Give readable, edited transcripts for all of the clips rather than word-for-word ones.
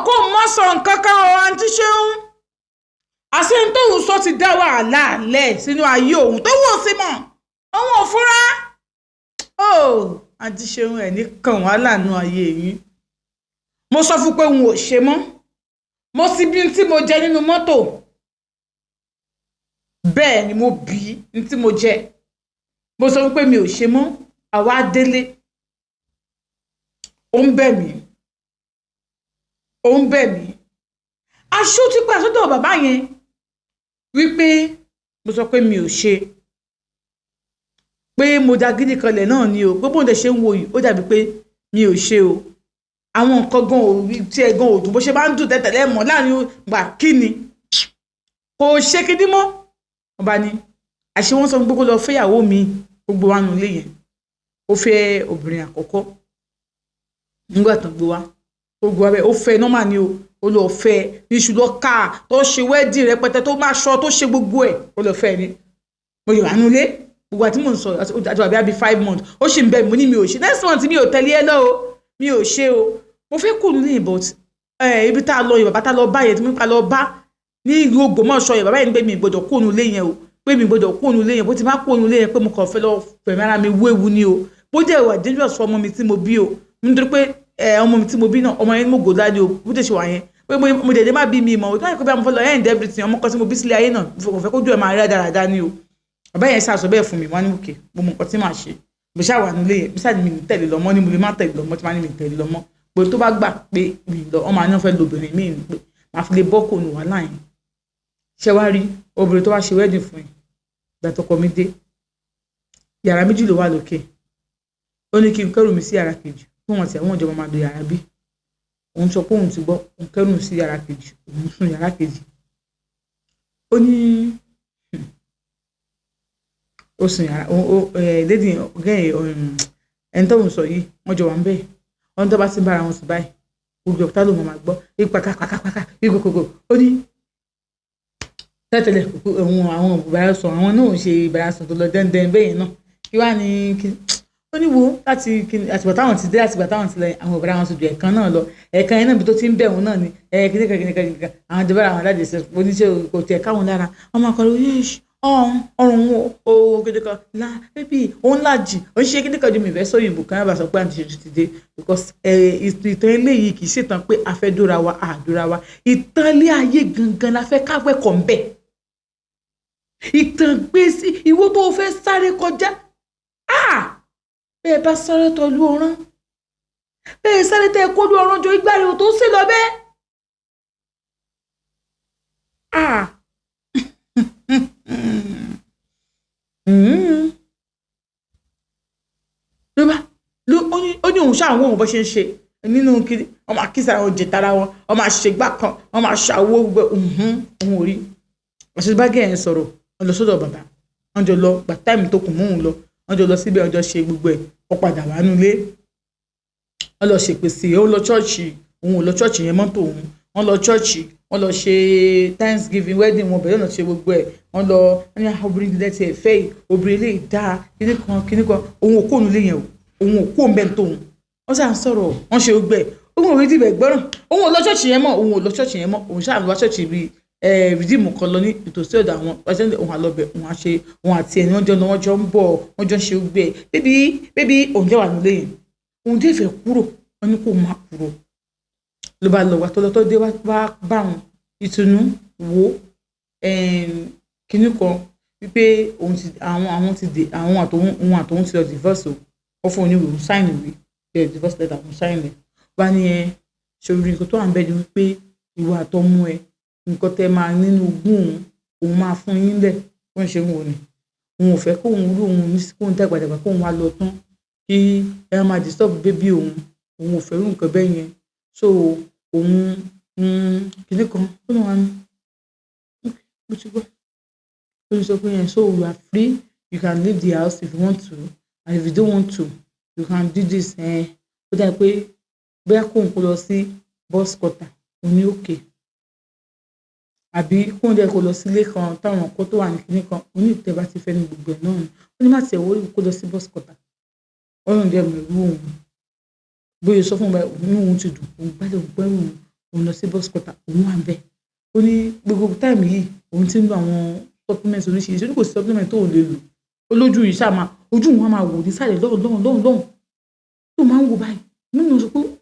kó mọ́ sọ nǹkan kan o àǹtí Ṣeun àṣẹ tóun sọ ti dá wàhálà lẹ̀ sínú ayé òun tó wò sí mọ́ òun ò fura àǹtí Ṣeun ẹ̀ ní kàn wàhálà nú ayé yín mo sọ fún pé òun ò ṣe mọ́ mo sì bí tí mo jẹ nínú mọ́tò bẹ́ẹ̀ ni mo bí ní tí mo jẹ mo sọ pé mi ò ṣe mọ́ àwa délé ó ń bẹ̀ mí aṣọ tí pé àsọdọ̀ bàbá yẹn wípé mo sọ pé mi ò ṣe pé mo da gidi kanlẹ̀ náà ni o pé bóun dẹ̀ ṣe ń wo yìí ó dàbí pé mi ò ṣe o àwọn nǹkan gan òrí tí ẹ gan òdùn bó ṣe máa ń dùn tẹ́tẹ̀lẹ́ mọ́ láàrin gbà kí ni kò ṣe kíní mọ́ wọn bá ní àṣé wọn sọ gbogbo lọ fẹ́yàwó mi gbogbo wa nulẹ̀ yẹn ó fẹ́ obìnrin àkọ́kọ́ nígbà tán gbé wa gbogbo wa bẹ́ẹ̀ ó fẹ́ nọ́mà ni o ó lọ fẹ́ níṣu lọ́ka tó ṣe wẹ́ẹ̀dì rẹpẹtẹ tó máa ṣọ tó ṣe gbogbo ẹ̀ ó lọ fẹ́ ni mo yọ̀ wá nulẹ̀ gbogbo àti mò ń sọ àti wà bí i 5 months ó sì ń bẹ̀ mo ní mi ò ṣe next month mi ò tẹ̀lé ẹ lọ o mi ò ṣe o mo fẹ́ kù nílé but ibi tá a lọ yẹn bàbá tá a lọ bá yẹn tí mo pa lọ bá ní ìlú Ògbómọ̀ṣọ́ yẹn bàbá yẹn pé mi gbọ́dọ̀ kù nílé yẹn o pé mi gbọ́dọ̀ kù nílé yẹn bó ti má kù nílé yẹn pé mo kàn fẹ́ lọ fẹ̀mí ara mi wéwu ni o bó jẹ́ ìwà dangerous fún ọmọ mi tí mo bí o nítorí pé ọmọ mi tí mo bí náà ọmọ yẹn mo gòdá ni o bó tẹ̀ ṣe wà yẹn pé mo dẹ̀dẹ̀ má bí mi mọ̀ o tó yẹ kó bí mo fẹ́ lọ end everything ọmọ kan tí mo bí sílé ayé náà kò fẹ́ kójú ẹ̀ máa rí dáradára ni o bàbá yẹn ṣàṣọ bẹ́ẹ̀ fún mi wọ́n ní òkè mo mọ nǹkan tí màá ṣe mo ṣáà wà nílé yẹn bísà mi ní tẹ̀lé lọ́mọ ní mo lè má tẹ̀lé lọ́mọ tí máa ní mi tẹ̀lé lọ́mọ pé tó bá gbà pé mi lọ ọmọ àná fẹ́ lóbìnrin mi ní pé màá fi lè bọ́ kò nù wàhálà yẹn ṣé wàá rí obìnrin tó wá ṣe wedding fún yìí ìgbà tọkọ mi dé yàrá méjì ló wà lókè ó ní kí n kẹrù mi sí yàrá kejì fún wọn tí àwọn ìjọba máa lo yàrá bí òun sọ pé òun ti gbọ́ òun kẹrù mi sí yàrá kejì òun sùn yàrá kejì ó ní ó sùn yàrá lédi ẹni tó ń sọ yìí wọ́n jọ wà ń bẹ́ẹ̀ wọ́n tó bá ti ń bára wọn sí báyìí gbogbo ọ̀tá ló máa gbọ́ ìpàkàkàkàkà ìgbòkòkò ó ní tẹ́tẹ̀lẹ̀ àwọn ìbára sọ àwọn náà ń ṣe ìbára sọ tó lọ dẹ́ndẹ́n bẹ́ẹ̀ náà kí wàá ní kí ó ní wo láti àtìgbà táwọn ti dé àtìgbà táwọn ti lẹ àwọn ìbára wọn ti ju ẹ̀kan náà lọ ẹ̀kan yẹn náà bí tó ti ń bẹ̀ wọn náà ni kìnìkan àwọn ìjọba àwọn alájẹsẹ oníṣẹ́ kò tẹ̀ káwọn lára wọn máa kọ́ ọrùn owó kìnìkan la bébí òun lájì ó ń ṣe kìnìkan ju mi ìfẹ́ sóyìnbó kan yàrá sọ pé àǹtí ṣe ti dé because ìtàn eléyìí kì í ṣètàn pé a fẹ́ dóra wa àdóra wa ìtàn ilé ayé gangan la fẹ́ káwẹ́kọ̀ ń bẹ̀ ìtàn gbèsè ìwọ tó fẹ́ sáré kọjá bẹ́ẹ̀ bá sáré tọ́lú ọ̀rán bẹ́ẹ̀ sáré tẹ́ kó lú ọ̀rán jọ igbá rẹ̀ tó sì lọ bẹ́ẹ̀ ó ní òun ṣáà wọ́n bó ṣe ń ṣe nínú kiri ọmọ akísà àwọn jẹtara wọn ọmọ àṣegbà kan ọmọ àṣàwọ gbẹ òun ò rí àṣegbàgẹ ẹ̀ ń sọ̀rọ̀ wọn lọ sọ́dọ̀ bàbá wọn jọ lọ gbà táìmù tó kù mọ́ òun lọ wọn jọ lọ síbẹ̀ wọn jọ ṣe gbogbo ẹ̀ wọ́n padà wá nulẹ̀ wọn lọ ṣèpèsè ó lọ ṣọ́ọ̀ṣì òun ò lọ ṣọ́ọ̀ṣì yẹn mọ́tò òun wọn lọ ṣọ́ọ̀ṣì wọn lọ ṣe thanksgiving wedding wọn bẹ̀rẹ̀ náà ṣe gbogbo ẹ̀ wọn lọ wọn ní obìnrin ilẹ̀ tiẹ̀ fẹ́ yìí obìnrin ilé dáa kíní kan òun ò kó nulẹ̀ yẹn o òun ò kó mbẹ́ tóun wọ́n ṣáà ń sọ̀rọ̀ wọ́n ṣe gbẹ òun ò rí dìbẹ̀ gbọ́ràn òun ò lọ ṣọ́ọ̀ṣì yẹn mọ́ òun ṣáà lọ ṣọ́ọ̀ṣì bíi rìdíìmù kan lọ ní ìtòsí ọ̀dọ̀ àwọn ọ̀ṣẹ́ òun àlọ́bẹ̀ òun àṣe òun àti ẹni wọ́n jọ ń bọ̀ wọ́n jọ ń ṣe gbẹ bébí òun jẹ́ wà nílé yẹn òun dé ìfẹ́ kúrò wọ́n ní kó má kúrò ló bá lọ wá tọ́lọ́tọ́ dé wá bá wọn ìtùnú wo kinní kan wípé àwọn ti dé àwọn àtòun ti lọ divorce o wọ́n fún oníwèé òun sáìnì wí divorce letter òun sáìnì bá ní ṣòro nǹkan tó wà ń bẹ́ẹ̀ ni wípé ìwà àtọmú ẹ nǹkan tẹ máa nínú ogún òun máa fún yín lẹ̀ ó ń ṣe ń wò ni òun ò fẹ́ kóun rú òun ní kóun dàgbàdàgbà kóun wá lọ tán kí ẹ máa disturb bébí òun ò fẹ́ rú nǹkan bẹ́ẹ̀ yẹn so òun kìnní kan ó náà wá ní bó ti gbọ́ ó ní sọ pé yẹn so you are free you can leave the house if you want to and if you don't want to you can do this ó dà pé bóyá kóun kó lọ sí bus quarter òun ní òkè àbí kóun dẹ̀ kó lọ sílé kan táwọn ọkọ tó wà ní kinní kan òun ní ìtẹ́ bá ti fẹ́ ní gbogbo ẹ̀ náà ó ní má tiẹ̀ wọ́n kó lọ sí bus quarter ọ̀run dẹ̀ mọ̀ ẹ̀rú òun bóyá sọ fún òun ní òun ti dùn òun gbádùn òun pẹ́rù òun lọ sí bus quarter òun wà ń bẹ̀ ó ní gbogbo táìmù yìí òun ti ń lo àwọn supplement oríṣiríṣi ó ní kò sí supplement tó ò lè lò ó lójú yìí ṣáà máa ojú òun á máa wò nísàlẹ̀ lọ́hùn tó máa ń wò báyìí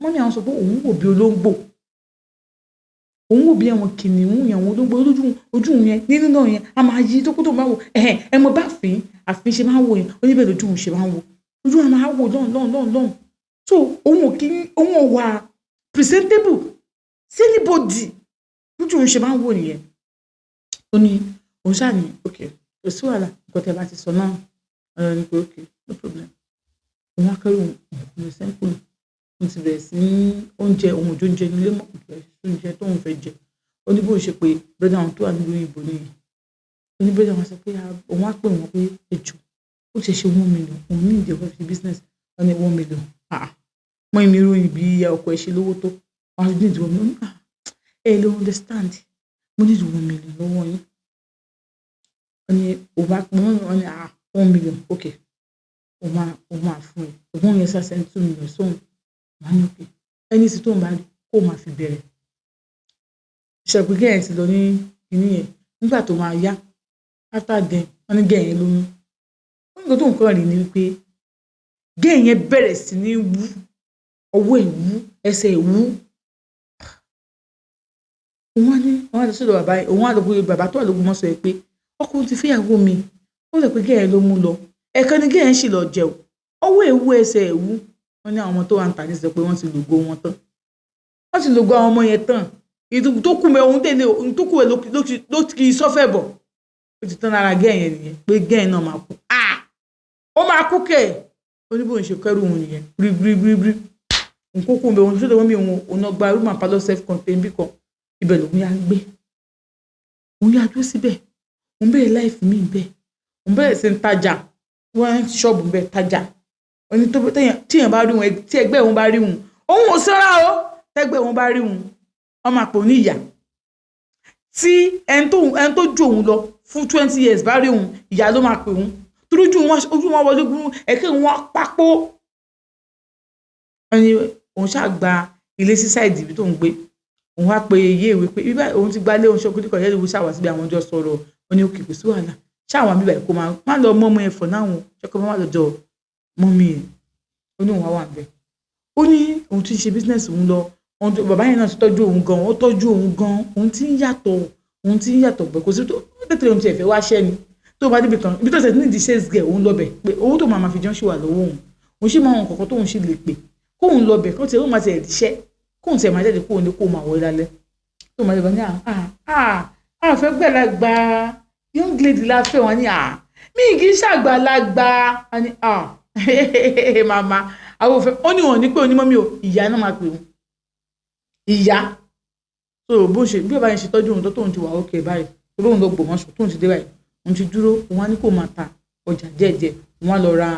mọ́mí àwọn sọ pé òun wò bí olóńgbò òun wò bí àwọn kìnìún yẹn àwọn olóńgbò ojú yẹn nínú náà yẹn a máa yí tó kó tó máa wò ẹ mọ bá àfin ṣe máa ń wò yẹn ó ní bẹ́ẹ̀ lójú òun ṣe máa ń wò ojú wa máa wò lọ́hùn so òun ò wà presentable sí anybody lójú òun ṣe máa ń wò nìyẹn ó ní òun ṣáà ní ok kò sí wàhálà nǹkan tẹ́ bá ti sọ náà ọ̀rọ̀ ni pé ok no problem òun akẹ́rù òun sẹ́ńkù mo ti bẹ̀rẹ̀ sí oúnjẹ òun òjò oúnjẹ nílé mọ́ oúnjẹ tóun fẹ́ jẹ ó ní bó ṣe pé brother àwọn tó wà nílùú òyìnbó nìyẹn ó ní brother wọn sọ pé òun á pè wọ́n pé ẹjọ́ ó ṣe ṣe 1 million òun ní ìjọba fi business wọn ní 1 million mọ ìmí ìròyìn bí ọkọ ẹ ṣe lówó tó wọn ní ìdíwọ́ mi ó ní ẹ lè understand mo ní ìdíwọ́ 1 million lọ́wọ́ yín wọn ní òun bá pè wọ́n ní 1 million ok òun máa fún ẹ òun yẹn sá send 2 million sóhun wọn ní ok ẹni sì tó ń bá rí kó máa fi bẹ̀rẹ̀ ìṣẹ̀pẹ̀ gẹ̀yìn ti lọ ní inú yẹn nígbà tó máa yá after then wọn ní gẹ̀yìn lóyún wọn ní kó tó nǹkan rí ni wípé gẹ̀yìn yẹn bẹ̀rẹ̀ sí ní wú ọwọ́ ẹ̀ wú ẹsẹ̀ ẹ̀ wú òun á lọ sọ́dọ̀ bàbá yẹn òun á lọ pé bàbá tó wà lógun mọ́ sọ pé ọkùnrin ti fẹ́yàwó mi ó lè pé gẹ̀yìn ló mú lọ ẹ̀kan ni gẹ̀yìn sì lọ jẹun ọwọ́ ẹ̀ wú ẹsẹ̀ ẹ̀ wú wọn ní àwọn ọmọ tó wà ń tà ní sọ pé wọ́n ti lògo wọn tán wọ́n ti lògo àwọn ọmọ yẹn tán tó kú mẹ ohun tẹ̀lé ohun tó kú ẹ ló kì í sọ́fẹ̀ bọ̀ ó ti tán lára gẹ̀yìn nìyẹn pé gẹ̀yìn náà máa kú ó máa kú kẹ̀ oníbò ń ṣe kẹ́rù òun nìyẹn bíríbíríbírí nǹkó kú mẹ ohun tó lọ́wọ́ mi òun náà gba room and parlour self contained bí kan ibẹ̀ lòun yá gbé òun yá dúró síbẹ̀ òun bẹ̀rẹ̀ láìfù mí bẹ́ẹ̀ òun bẹ̀rẹ̀ sí ń tajà wọ́n ṣọ́ọ̀bù bẹ́ẹ̀ tajà oní tó tíyàn bá rí wọn tí ẹgbẹ́ wọn bá rí wọn òun ò sọ́ra o tẹ́gbẹ́ wọn bá rí wọn wọ́n máa pò ní ìyá tí ẹni tó ju òun lọ fún 20 years bá rí òun ìyá ló máa pè òun torójú ojú wọn wọlé gún ẹ̀kẹ́ wọn papò ẹni òun ṣáà gba ilé sí sáìdì ibi tó ń gbé òun wá pe iye ìwé pé bíbá òun ti gbalé òun ṣọkùnrin kan yẹ́lẹ̀ ìwé ṣàwá síbi àwọn ọjọ́ sọ̀rọ̀ ó ní òkè kò sí wàhálà ṣáwọn bíbá ẹ̀kọ́ máa lọ mọ́ ọmọ ẹ̀ fọ̀ náà ṣọkọ́ máa lọ́jọ́ mọ́mí ẹ̀ ó ní òun wá wà ń bẹ̀ ó ní òun ti ṣe bísínẹ́sì òun lọ bàbá yẹn náà ti tọ́jú òun gan ó tọ́jú òun gan òun ti ń yàtọ̀ pé kò sí tó tètè òun ti ẹ̀fẹ́ wá ṣẹ́ ni tó bá débi kan ibi tó ṣe ní ìdí sales girl òun lọ́bẹ̀ pé owó tó máa fi jẹun ṣì wà lọ́wọ́ òun ṣì máa wọn kọ̀ọ̀kan tóun ṣì lè pè kóun lọ́bẹ̀ kó tiẹ̀ ó máa tiẹ̀ díṣẹ́ kóun tiẹ̀ máa jáde kóun ní kó máa wọlé lálẹ́ tó máa débi ní àfẹ́ gbẹ̀lágbà young lady la fẹ́ wọn ní mí kì í ṣàgbàlagbà ní màmá àwọn òfẹ́ ó ní wọn ní pé onímọ̀ o ìyá náà máa pè wọn ìyá so bó ṣe bí ọba yẹn ṣe tọ́jú òun tó tóun ti wà ókè báyìí tó lóun lọ gbòmọ̀ṣọ́ tóun ti dé báyìí òun ti dúró òun á ní kó máa ta ọjà díẹ̀díẹ̀ òun á lọ ra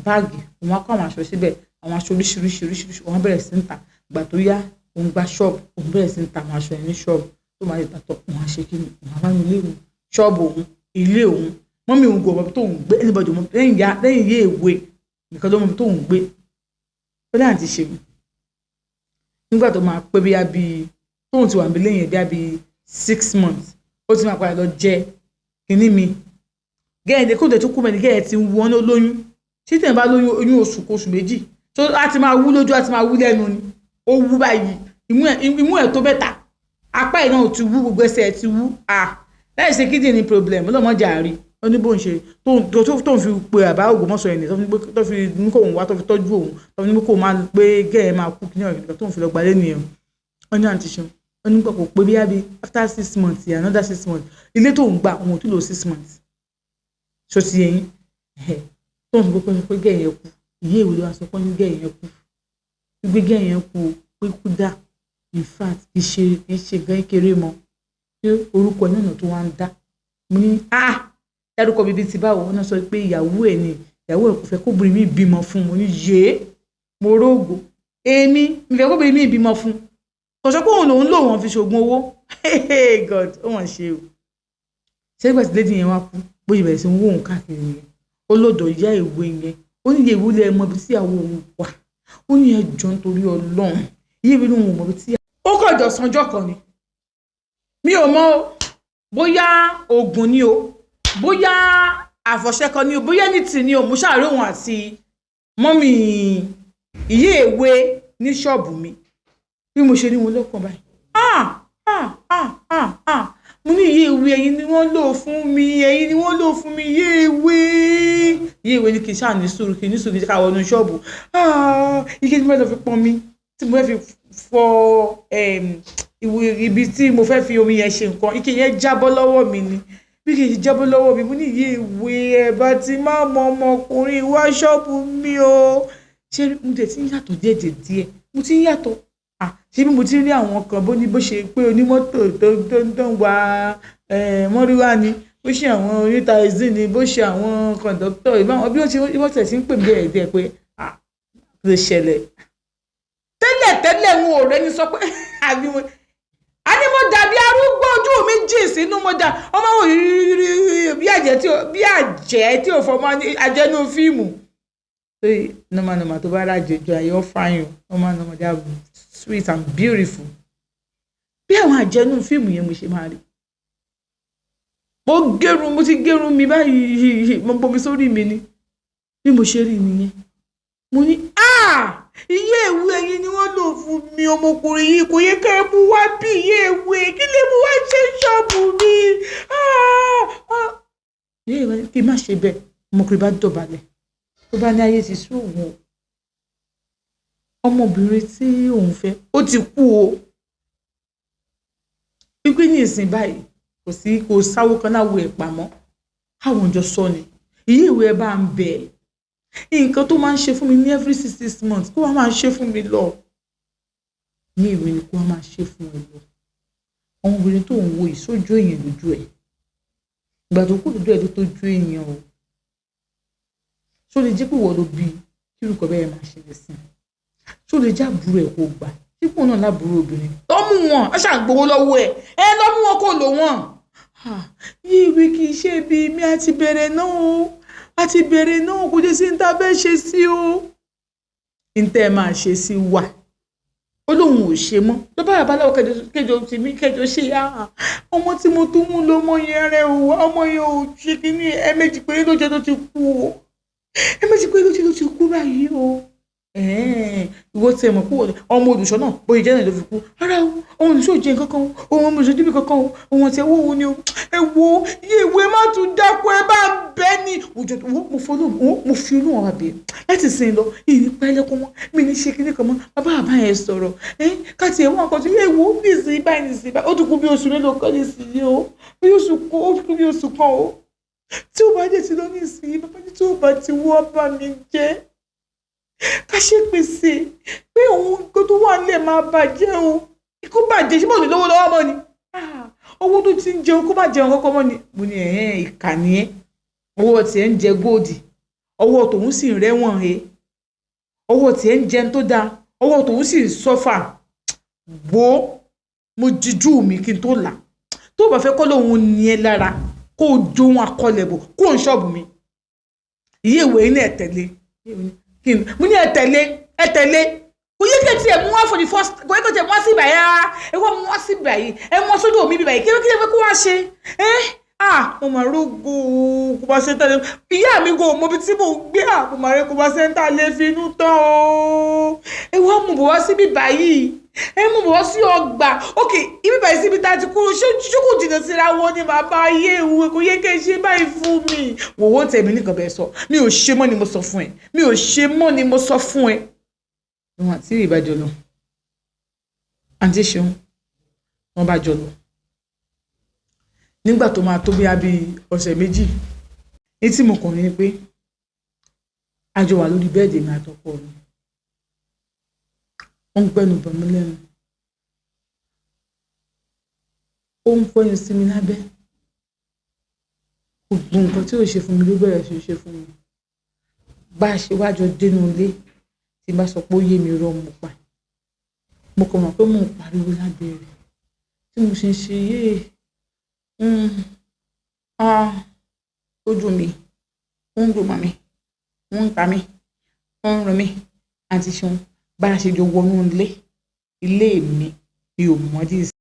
báàgì òun á kó àwọn aṣọ síbẹ̀ àwọn aṣọ oríṣiríṣi òun á bẹ̀rẹ̀ sí ń tà gbà tó yá òun gba ṣọ́ọ̀bù òun bẹ̀rẹ̀ sí ń ta àwọn aṣọ yẹn ní ṣọ́ọ̀bù tó máa lè tàtọ̀ òun á ṣe kí ni òun á bá mi ilé òun ṣọ́ọ̀bù òun ilé òun mọ́mí òun gbọ́ tó ń gbé anybody lẹ́yìn yé èwe nìkan ló mọ̀ tó ń gbé ó dáhà ti ṣe mí nígbà tó máa pé bí tóun ti wà níbi lẹ́yìn bí 6 months ó ti máa padà lọ jẹ kínní mi gẹ́gẹ́ kó tẹ̀ tó kú mẹ́ni gẹ́gẹ́ ti wọ́n ní olóyún tí tẹ̀ bá lóyún oyún oṣù méjì tó á ti máa wú lójú á ti máa wú lẹ́nu ni ó wú báyìí imú ẹ̀ tó bẹ́tà apá ẹ̀ náà ò ti wú gbogbo ẹsẹ̀ ẹ̀ ti wú láì ṣe kídìní problem ọlọ́mọdé àárí ó ní bó ń ṣe tó ń fi pe àbá Ògbómọ̀ṣọ́ ẹni tó fi ní kó òun wá tó fi tọ́jú òun tó fi ní kó máa gbé gẹ́ẹ̀ máa kú kí ní ọ̀rẹ́ tó ń fi lọ gbalẹ́ nìyẹn ó ní àǹtí ṣeun ó ní pọ̀pọ̀ pé bí after 6 months another 6 months ilé tó ń gbà òun ò tún lò 6 months ṣó ti yẹn tó ń gbé pé gẹ́ẹ̀ yẹn kú ìyé ìwé ló wá sọ pé ní gẹ́ẹ̀ yẹn kú gbígbé gẹ́ẹ̀ yẹn kú pé kú dà in fact kì í ṣe gan kéré mọ́ pé orúkọ náà tó wá ń dá mo ní dárúkọ bíbí ti báwo wọn náà sọ pé ìyàwó ẹ̀ kò fẹ́ kóbìnrin mi bímọ fún mo ní yé mo rógò èmi mi fẹ́ kóbìnrin mi bímọ fún kò sọ pé òun lòun lò wọ́n fi ṣògùn owó god ó wọ́n ṣe o ṣé ìgbà tí lady yẹn wá kú bóyá ìbẹ̀rẹ̀ sí ń wó òun káàkiri yẹn ó lọ́dọ̀ ìyá ìwé yẹn ó ní ìyẹ̀wò lẹ́ mọ ibi tí ìyàwó òun wà ó ní ẹjọ́ nítorí Ọlọ́run ìyẹ̀wò lòun ò mọ ibi tí ó kọjọ lọ́sànjọ́ kan ni mi ò mọ̀ bóyá oògùn ni o bóyá àfọ̀ṣẹ kan ni o bóyá ní tì ni o mo ṣàárẹ̀ òun àti mọ́mì ìyá èwe ní ṣọ́ọ̀bù mi bí mo ṣe rí wọn lọ́kàn báyìí mo ní ìyá èwe ẹ̀yin ni wọ́n lò fún mi ẹ̀yin ni wọ́n lò fún mi ìyá èwe ní kì í ṣáà ní sùúrù kì í ní sùúrù kì í ká wọnú ṣọ́ọ̀bù ike tí mo fẹ́ lọ fi pọn mi tí mo fẹ́ fi fọ ibi tí mo fẹ́ fi omi yẹn ṣe nǹkan ike yẹn jábọ́ lọ́wọ́ mi ni bí kì í jábọ́ lọ́wọ́ mi mo ní ìyá èwe ẹ̀ bá ti má mọ ọmọkùnrin wá ṣọ́ọ̀bù mi o ṣé mo tẹ̀ tí ń yàtọ̀ díẹ̀ mo ti ń yàtọ̀ ṣé bí mo ti rí àwọn kan bó ní bó ṣe pé onímọ́tò tó ń wa mọ́ríwá ni bó ṣe àwọn onítàìsí ni bó ṣe àwọn kọ̀ǹdọ́tọ̀ ìbáwọn bí wọ́n tẹ̀ sí ń pè mí díẹ̀ pé ló ṣẹlẹ̀ tẹ́lẹ̀ wọn ò rẹ́ni sọ pé àbí mo a ní mo dàbí arúgbó ojú mi jì sínú mo dà ọmọ wò bí àjẹ́ tí ò fọmọ àjẹnú fíìmù normal tó bá rà jẹjọ ayé ọ fáyìn normal they are sweet and beautiful bí àwọn àjẹnú fíìmù yẹn mo ṣe máa rí mo ti gẹrun mi báyìí mo bomi sórí mi ni bí mo ṣe rí nìyẹn mo ní ìyá èwe ẹ̀yin ni wọ́n lò fún mi ọmọkùnrin yìí kò yẹ ká ẹ mú wá bí ìyá èwe kí lè mú wá ṣe ṣọ́ọ̀bù mi ìyá èwe kí n má ṣe bẹ́ẹ̀ ọmọkùnrin bá dọ̀bálẹ̀ tó bá ní ayé ti sú òun ọmọbìnrin tí òun fẹ́ ó ti kú o wípé ní ìsìn báyìí kò sáwó kan láwo ẹ̀ pamọ́ àwọn jọ sọ ni ìyá èwe ẹ bá ń bẹ̀ nǹkan tó máa ń ṣe fún mi ní every 6 months kó wá máa ṣe fún mi lọ ní ìwé ni kó wá máa ṣe fún mi lọ ọmọbìnrin tó ń wo ìsójú èèyàn lójú ẹ̀ ìgbà tó kú lójú ẹ̀ tó tójú èèyàn o ṣó lè jẹ́ pé wọ́n ló bí kírùkọ bẹ́ẹ̀ máa ṣẹlẹ̀ sí ṣó lè jẹ́ àbúrò ẹ̀ kó gbà sípò náà lábúrò obìnrin lọ́mú wọn ẹ ṣàgbowó lọ́wọ́ ẹ lọ́mú wọn kò lò wọ́n yí ìwé kì í ṣe bí mi àti bẹ̀rẹ̀ náà o àti bẹ̀rẹ̀ náà kò dé sí ní ta fẹ́ ṣe sí o ní tẹ́ ẹ máa ṣe sí wà ó lóun ò ṣe mọ́ ló bá yàrá báláwo kẹjọ ṣe ọmọ tí mo tún mú lọ́mọ yẹn rẹ o ọmọ yẹn ò ṣe kínní ẹ̀ẹ̀mejì péré lójọ́ tó ti kú o ẹ̀ẹ̀mejì péré lójọ́ tó ti kú báyìí o ìwọ tí ẹ mọ̀ pé ọmọ olùṣọ́ náà bóyá jẹ́ náà ló fi kú rárá o ọmọ olùṣọ́ jẹ́ nǹkan kan o ọmọ olùṣọ́ díbì kankan o ohun àti ẹwọ́ òun ni o ẹ wo iye ìwé má tún dákú ẹ bá ń bẹ́ ni mo fi olóhùn wa bẹ̀ láti sìn lọ ìní pẹ́lẹ́kún mọ́ mi ní ṣe kíní kan mọ́ bàbá àbá yẹn sọ̀rọ̀ káàtì ẹ̀wọ̀n àkọ́tún ẹ wo nìsín báyìí ó tún kú bí oṣù mélòó kan nísìnyí o bí oṣù kan o tí ó bá dé ti lọ nísìnyí bàbá ní tí ó bá ti wọ́ bá mi jẹ́ ká ṣe pèsè pé òun kó tó wà nílẹ̀ máa bàjẹ́ o kó bàjẹ́ ṣé mo ní lówó lọ́wọ́ mọ́ ni owó tó ti ń jẹun kó má jẹun kọ́kọ́ mọ́ ni mo ní ìkànnì ẹ̀ owó tiẹ̀ ń jẹ góòdì ọwọ́ tòun sì ń rẹ́wọ̀n owó tiẹ̀ ń jẹun tó dáa ọwọ́ tòun sì ń sọ́fà wo mo jíjú mi kí n tó là tó bá fẹ́ kọ́ lóun ní ẹ lára kó o jóun akọlẹ̀bọ̀ kó o ń ṣọ́ọ̀bù mi ìyé ìwé iná ẹ̀ tẹ̀lé mo ní ẹ tẹ̀lé kò yẹ kí ẹ tiẹ̀ mú wá for the first kò yẹ kí ẹ tiẹ̀ mú wá sí ìbàyà ẹ wọ́n mú wá sí ìbàyà ẹ mú sódò omi bíbàyà kí ló fẹ́ kó wá ṣe mo máa rógbó kó bá ṣe ń tà lé ìyá mi kò mọ ibi tí mò ń gbé mo máa rí kó bá ṣe ń tà lé finú tán o ẹ wọ́n mú bọ̀ wá sí bíbàyì ẹ mú bọ̀ wá sí ọgbà ok ibi bàyì síbi tá a ti kúrò ṣókò jìnnà síra wọn ni bàbá ayé ìwé kò yẹ kí ẹ ṣe báyìí fún mi wòwó tẹ̀mí nìkan bẹ́ẹ̀ sọ mi ò ṣe mọ́ ni mo sọ fún ẹ mi ò ṣe mọ́ ni mo sọ fún ẹ. wọn àti ìbàjọ lọ àǹtí ṣeun wọn bá jọ lọ nígbà tó máa tó bí abí ọ̀sẹ̀ méjì ní tí mo kàn ní pé a jọ wà lórí bẹ́ẹ̀dì mi àtọkọ mi ó ń gbẹ́nu bọ̀ mí lẹ́nu ó ń fọyín sí mi lábẹ́ gbogbo nǹkan tí ò ṣe fún mi ló bẹ̀rẹ̀ sí ṣe fún mi bá a ṣe wájọ dénú ilé tí bá sọ pé ó yé mi rọ mo pa mo kàn mọ̀ pé mò ń pariwo lábẹ́ rẹ̀ tí mo ṣe ń ṣe yéè ojú mi ó ń dùn mọ́ mi ó ń ta mi ó ń rìn mí àti ṣeun bá a ṣe jọ wọnú ilé mi mi ò mọ̀ this.